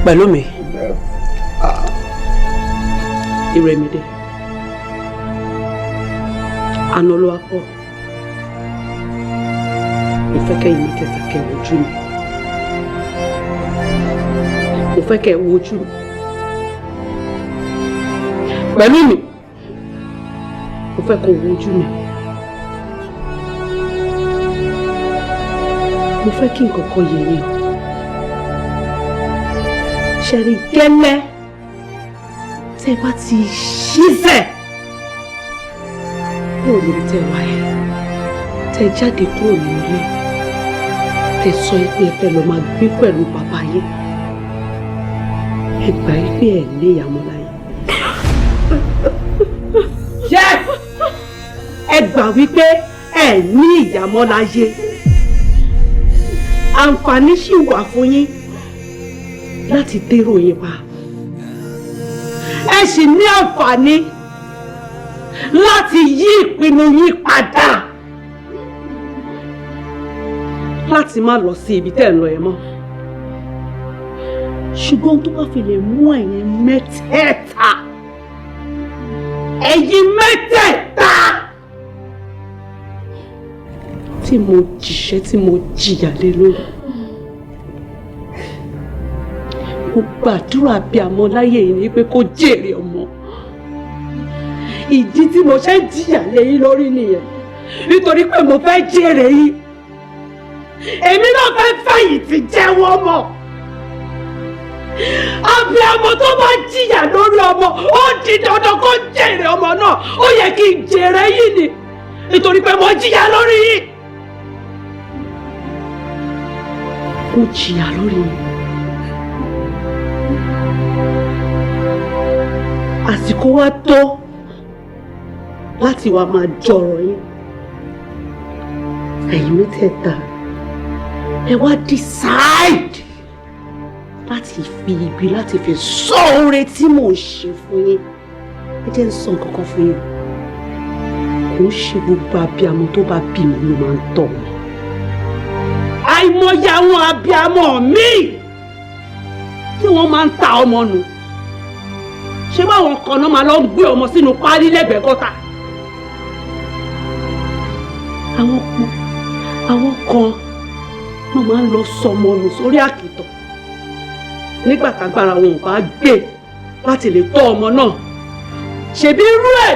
Pẹ̀lú mi. Ìrẹ̀mídé. Àná ló wá pọ̀. Mo fẹ́ kẹ́ yìí mẹ́tẹ̀ẹ̀ta kẹ́ wojú mi. Mo fẹ́ kẹ́ wojú mi. Pẹ̀lú mi. Mo fẹ́ kó wojú mi. Mo fẹ́ kí nǹkan kan yé yín. Ṣẹ̀rí gẹ́lẹ́ tẹ́ bá ti ṣíṣẹ̀ kúrò níbi tẹ́ wà ẹ́ tẹ́ jáde kúrò nílé tẹ́ sọ pé ẹ fẹ́ lọ máa gbé pẹ̀lú bàbá yín ẹ gbà pé ẹ ní ìyàmọ́ láyé. Ṣé ẹ gbà wípé ẹ ní ìyàmọ́ láyé àǹfààní ṣì wà fún yín láti dèrò yín pa ẹ sì ní àǹfààní láti yí ìpinnu yín padà láti má lọ sí ibi tẹ́ ẹ̀ ń lọ ẹ̀ mọ́ ṣùgbọ́n tó bá fi lè mú ẹ̀yin mẹ́tẹ̀ẹ̀ta tí mo jìṣẹ́ tí mo jìyà lé lórí mo gbàdúrà bí àmọ́ láyé yìí ni pé kó jèrè ọmọ ìdí tí mo ṣe jìyà lé yín lórí nìyẹn nítorí pé mo fẹ́ jèrè yín èmi náà fẹ́ fẹ̀yìntì jẹ́wọ́ mọ́ abiyamọ tó bá jìyà lórí ọmọ ó di dandan kó jèrè ọmọ náà ó yẹ kí n jèrè yín ni nítorí pé mo jìyà lórí yín mo jìyà lórí yín. Àsìkò wa tó láti wá máa jọ̀rọ̀ yín ẹ̀yin mẹ́tẹ̀ẹ̀ta ẹ wá decide láti fi ibi láti fi sọ oore tí mò ń ṣe fún yín ẹ jẹ́ ń sọ nǹkan kan fún yín kò ń ṣe gbogbo abiyamọ tó bá bímọ ló máa ń tọ́ wọn àìmọye àwọn abiyamọ míì tí wọ́n máa ń ta ọmọ nù ṣé báwọn kan náà máa lọ gbé ọmọ sínú páálí lẹ́gbẹ̀ẹ́ gọ́tà àwọn kan náà máa ń lọ sọmọ nù sórí àkìtàn nígbà tágbára wọn ò bá gbé láti lè tọ́ ọmọ náà ṣebí irú ẹ̀